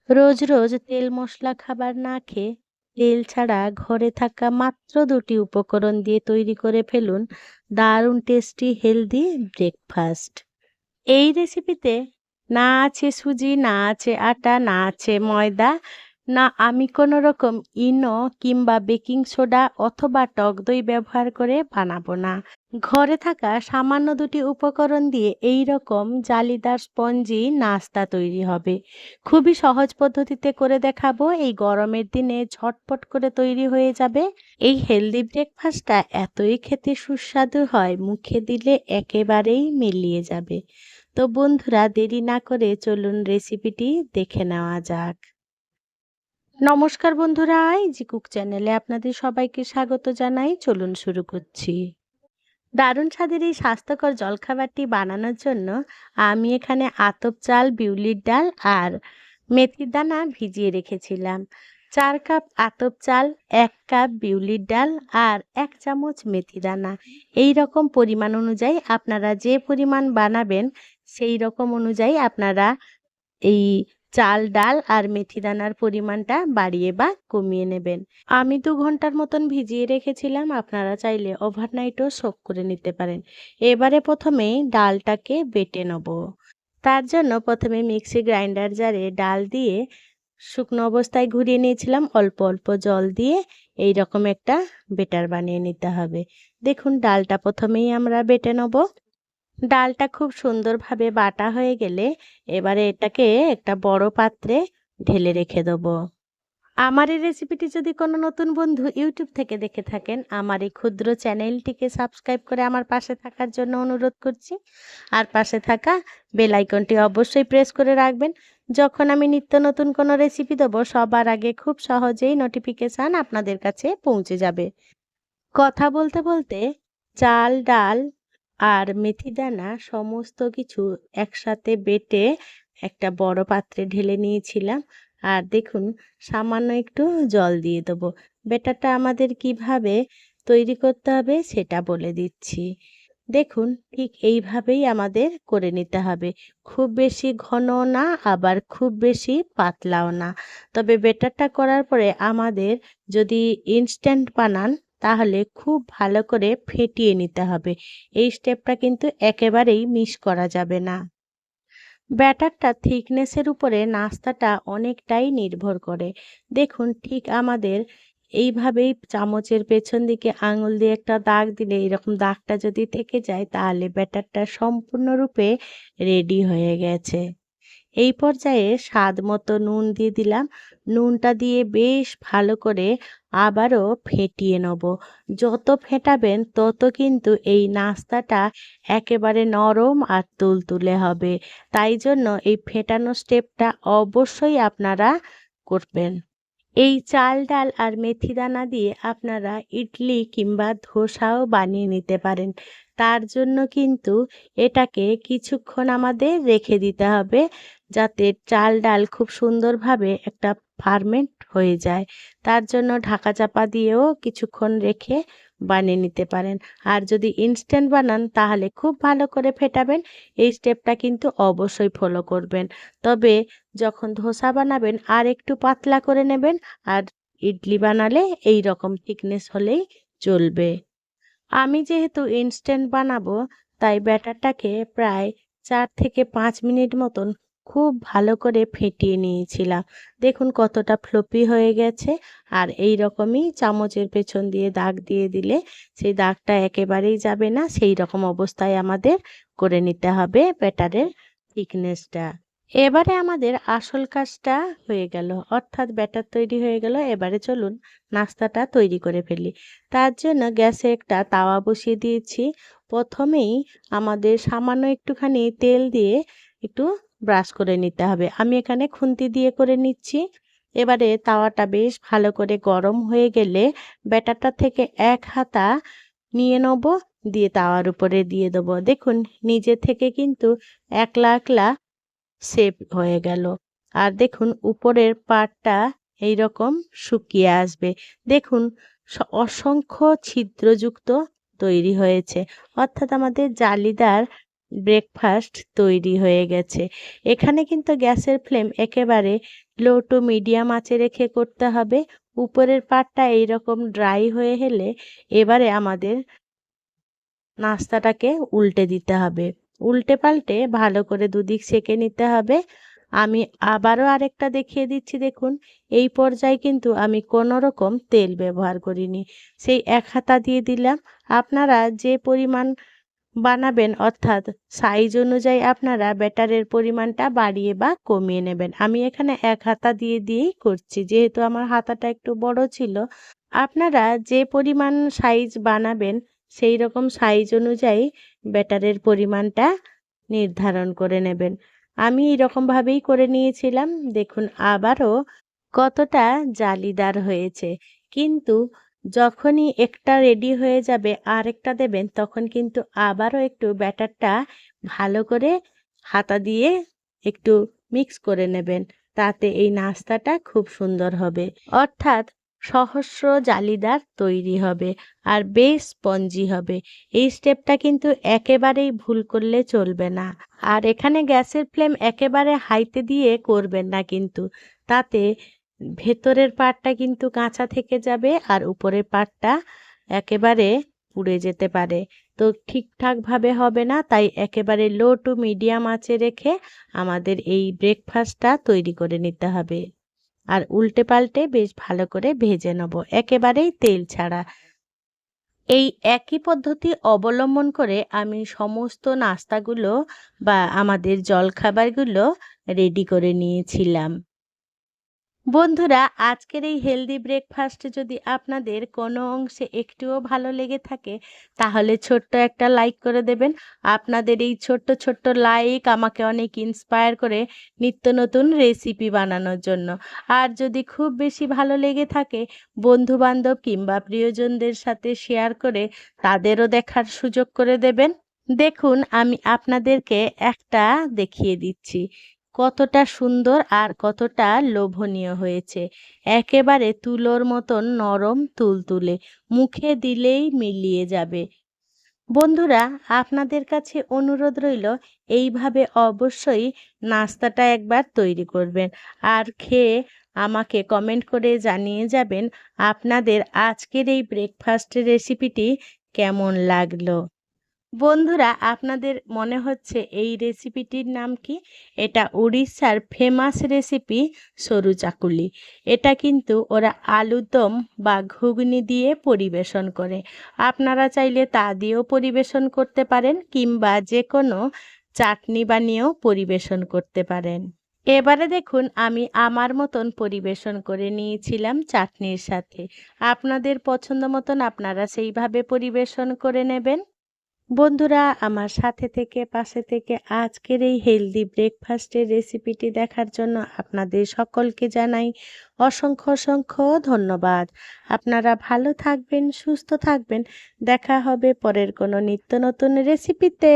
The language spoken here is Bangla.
রোজ রোজ তেল মশলা খাবার না খেয়ে তেল ছাড়া ঘরে থাকা মাত্র ২টি উপকরণ দিয়ে তৈরি করে ফেলুন দারুণ টেস্টি হেলদি ব্রেকফাস্ট। এই রেসিপিতে না আছে সুজি, না আছে আটা, না আছে ময়দা, না আমি কোনো রকম ইনো কিংবা বেকিং সোডা অথবা টক দই ব্যবহার করে বানাবো না। ঘরে থাকা সামান্য ২টি উপকরণ দিয়ে এই রকম জালিদার স্পঞ্জি নাস্তা তৈরি হবে। খুবই সহজ পদ্ধতিতে করে দেখাবো, এই গরমের দিনে ঝটপট করে তৈরি হয়ে যাবে। এই হেলদি ব্রেকফাস্টটা এতই খেতে সুস্বাদু হয়, মুখে দিলে একেবারেই মিলিয়ে যাবে। তো বন্ধুরা, দেরি না করে চলুন রেসিপিটি দেখে নেওয়া যাক। নমস্কার বন্ধুরা, ইজি কুক চ্যানেলে আপনাদের সবাইকে স্বাগত জানাই। চলুন শুরু করছি। দারুণ স্বাদের এই স্বাস্থ্যকর জলখাবারটি বানানোর জন্য আমি এখানে আতপ চাল, বিউলির ডাল আর মেথির দানা ভিজিয়ে রেখেছিলাম। ৪ কাপ আতপ চাল, ১ কাপ বিউলির ডাল আর ১ চামচ মেথি দানা। এই রকম পরিমাণ অনুযায়ী আপনারা যে পরিমাণ বানাবেন সেই রকম অনুযায়ী আপনারা এই চাল, ডাল আর মেথি দানার পরিমাণটা বাড়িয়ে বা কমিয়ে নেবেন। আমি ২ ঘন্টার মতন ভিজিয়ে রেখেছিলাম, আপনারা চাইলে ওভারনাইটও সোক করে নিতে পারেন। এবারে প্রথমেই ডালটাকে বেটে নেব। তার জন্য প্রথমে মিক্সি গ্রাইন্ডার জারে ডাল দিয়ে শুকনো অবস্থায় ঘুরিয়ে নিয়েছিলাম, অল্প অল্প জল দিয়ে এই রকম একটা বেটার বানিয়ে নিতে হবে। দেখুন, ডালটা প্রথমেই আমরা বেটে নেব। ডালটা খুব সুন্দরভাবে বাটা হয়ে গেলে এবারে এটাকে একটা বড় পাত্রে ঢেলে রেখে দেবো। আমার এই রেসিপিটি যদি কোনো নতুন বন্ধু ইউটিউব থেকে দেখে থাকেন, আমার এই ক্ষুদ্র চ্যানেলটিকে সাবস্ক্রাইব করে আমার পাশে থাকার জন্য অনুরোধ করছি। আর পাশে থাকা বেল আইকনটি অবশ্যই প্রেস করে রাখবেন। যখন আমি নিত্য নতুন কোনো রেসিপি দেবো, সবার আগে খুব সহজেই নোটিফিকেশান আপনাদের কাছে পৌঁছে যাবে। কথা বলতে বলতে চাল, ডাল আর মেথি দানা সমস্ত কিছু একসাথে বেটে একটা বড় পাত্রে ঢেলে নিয়েছিলাম। আর দেখুন, সামান্য একটু জল দিয়ে দেবো। ব্যাটারটা আমাদের কিভাবে তৈরি করতে হবে সেটা বলে দিচ্ছি। দেখুন, ঠিক এইভাবেই আমাদের করে নিতে হবে। খুব বেশি ঘন না, আবার খুব বেশি পাতলাও না। তবে ব্যাটারটা করার পরে আমাদের যদি ইনস্ট্যান্ট বানান তাহলে খুব ভালো করে ফেটিয়ে নিতে হবে। এই স্টেপটা কিন্তু একেবারেই মিস করা যাবে না। ব্যাটারটা থিকনেসের উপরে নাস্তাটা অনেকটাই নির্ভর করে। দেখুন, ঠিক আমাদের এইভাবেই চামচের পেছন দিকে আঙুল দিয়ে একটা দাগ দিলে এরকম দাগটা যদি থেকে যায় তাহলে ব্যাটারটা সম্পূর্ণরূপে রেডি হয়ে গেছে। এই পর্যায়ে স্বাদ মতো নুন দিয়ে দিলাম। নুনটা দিয়ে বেশ ভালো করে আবারও ফেটিয়ে নেব। যত ফেটাবেন তত কিন্তু এই নাস্তাটা একেবারে নরম আর তুলতুলে হবে। তাই জন্য এই ফেটানো স্টেপটা অবশ্যই আপনারা করবেন। এই চাল, ডাল আর মেথি দানা দিয়ে আপনারা ইডলি কিংবা ধোসাও বানিয়ে নিতে পারেন। তার জন্য কিন্তু এটাকে কিছুক্ষণ আমাদের রেখে দিতে হবে, যাতে চাল, ডাল খুব সুন্দরভাবে একটা ফার্মেন্ট হয়ে যায়। তার জন্য ঢাকা চাপা দিয়েও কিছুক্ষণ রেখে বানিয়ে নিতে পারেন। আর যদি ইনস্ট্যান্ট বানান তাহলে খুব ভালো করে ফেটাবেন। এই স্টেপটা কিন্তু অবশ্যই ফলো করবেন। তবে যখন ধোসা বানাবেন আর একটু পাতলা করে নেবেন, আর ইডলি বানালে এই রকম থিকনেস হলেই চলবে। আমি যেহেতু ইনস্ট্যান্ট বানাবো তাই ব্যাটারটাকে প্রায় ৪ থেকে ৫ মিনিট মতন খুব ভালো করে ফেটিয়ে নিয়েছিলাম। দেখুন কতটা ফ্লপি হয়ে গেছে। আর এই রকমই চামচের পেছন দিয়ে দাগ দিয়ে দিলে সেই দাগটা একেবারেই যাবে না। সেই রকম অবস্থায় আমাদের করে নিতে হবে ব্যাটারের থিকনেসটা। এবারে আমাদের আসল কাজটা হয়ে গেল, অর্থাৎ ব্যাটার তৈরি হয়ে গেল। এবারে চলুন নাস্তাটা তৈরি করে ফেলি। তার জন্য গ্যাসে একটা তাওয়া বসিয়ে দিয়েছি। প্রথমেই আমাদের সামান্য একটুখানি তেল দিয়ে একটু ব্রাশ করে নিতে হবে। আমি এখানে খুন্তি দিয়ে করে নিচ্ছি। এবারে তাওয়াটা বেশ ভালো করে গরম হয়ে গেলে ব্যাটারটা থেকে ১ হাতা নিয়ে নেব, দিয়ে তাওয়ার উপরে দিয়ে দেবো। দেখুন, নিজে থেকে কিন্তু একলা একলা সেভ হয়ে গেল। আর দেখুন উপরের পাটটা এইরকম শুকিয়ে আসবে। দেখুন, অসংখ্য ছিদ্রযুক্ত তৈরি হয়েছে, অর্থাৎ আমাদের জালিদার ব্রেকফাস্ট তৈরি হয়ে গেছে। এখানে কিন্তু গ্যাসের ফ্লেম একেবারে লো টু মিডিয়াম আঁচে রেখে করতে হবে। উপরের পাটটা এইরকম ড্রাই হয়ে এলে এবারে আমাদের নাস্তাটাকে উল্টে দিতে হবে। উল্টে পাল্টে ভালো করে দুদিক সেঁকে নিতে হবে। আমি আবারও আরেকটা দেখিয়ে দিচ্ছি, দেখুন। এই পর্যায়ে কিন্তু আমি কোনো রকম তেল ব্যবহার করিনি। সেই এক হাতা দিয়ে দিলাম। আপনারা যে পরিমাণ বানাবেন অর্থাৎ সাইজ অনুযায়ী আপনারা ব্যাটারের পরিমাণটা বাড়িয়ে বা কমিয়ে নেবেন। আমি এখানে এক হাতা দিয়েই করছি, যেহেতু আমার হাতাটা একটু বড় ছিল। আপনারা যে পরিমাণ সাইজ বানাবেন সেই রকম সাইজ অনুযায়ী ব্যাটারের পরিমাণটা নির্ধারণ করে নেবেন। আমি এরকমভাবেই করে নিয়েছিলাম। দেখুন আবারও কতটা জালিদার হয়েছে। কিন্তু যখনই একটা রেডি হয়ে যাবে আরেকটা দেবেন, তখন কিন্তু আবারও একটু ব্যাটারটা ভালো করে হাতা দিয়ে একটু মিক্স করে নেবেন। তাতে এই নাস্তাটা খুব সুন্দর হবে। অর্থাৎ সহস্র জালিদার তৈরি হবে আর বেশ স্পঞ্জি হবে। এই স্টেপটা কিন্তু একেবারেই ভুল করলে চলবে না। আর এখানে গ্যাসের ফ্লেম একেবারে হাইতে দিয়ে করবেন না কিন্তু। তাতে ভেতরের পার্টটা কিন্তু কাঁচা থেকে যাবে আর উপরের পার্টটা একেবারে পুড়ে যেতে পারে। তো ঠিকঠাকভাবে হবে না। তাই একেবারে লো টু মিডিয়াম আঁচে রেখে আমাদের এই ব্রেকফাস্টটা তৈরি করে নিতে হবে। আর উল্টে পাল্টে বেশ ভালো করে ভেজে নেব, একেবারেই তেল ছাড়া। এই একই পদ্ধতি অবলম্বন করে আমি সমস্ত নাস্তাগুলো বা আমাদের জলখাবারগুলো রেডি করে নিয়েছিলাম। বন্ধুরা, আজকের এই হেলদি ব্রেকফাস্ট যদি আপনাদের কোনো অংশে একটুও ভালো লেগে থাকে তাহলে ছোট্ট একটা লাইক করে দেবেন। আপনাদের এই ছোট্ট ছোট্ট লাইক আমাকে অনেক ইন্সপায়ার করে নিত্য নতুন রেসিপি বানানোর জন্য। আর যদি খুব বেশি ভালো লেগে থাকে বন্ধু বান্ধব কিংবা প্রিয়জনদের সাথে শেয়ার করে তাদেরও দেখার সুযোগ করে দেবেন। দেখুন আমি আপনাদেরকে একটা দেখিয়ে দিচ্ছি কতটা সুন্দর আর কতটা লোভনীয় হয়েছে। একেবারে তুলোর মতন নরম তুলতুলে, মুখে দিলেই মিলিয়ে যাবে। বন্ধুরা, আপনাদের কাছে অনুরোধ রইল এইভাবে অবশ্যই নাস্তাটা একবার তৈরি করবেন আর খেয়ে আমাকে কমেন্ট করে জানিয়ে যাবেন আপনাদের আজকের এই ব্রেকফাস্ট রেসিপিটি কেমন লাগলো। বন্ধুরা, আপনাদের মনে হচ্ছে এই রেসিপিটির নাম কি? এটা উড়িষ্যার ফেমাস রেসিপি সরু চাকুলি। এটা কিন্তু ওরা আলুদম বা ঘুগনি দিয়ে পরিবেশন করে। আপনারা চাইলে তা দিয়েও পরিবেশন করতে পারেন কিংবা যে কোনো চাটনি বানিয়েও পরিবেশন করতে পারেন। এবারে দেখুন আমি আমার মতন পরিবেশন করে নিয়েছিলাম চাটনির সাথে। আপনাদের পছন্দ মতন আপনারা সেইভাবে পরিবেশন করে নেবেন। বন্ধুরা, আমার সাথে থেকে পাশে থেকে আজকের এই হেলদি ব্রেকফাস্টের রেসিপিটি দেখার জন্য আপনাদের সকলকে জানাই অসংখ্য অসংখ্য ধন্যবাদ। আপনারা ভালো থাকবেন, সুস্থ থাকবেন। দেখা হবে পরের কোনো নিত্য নতুন রেসিপিতে।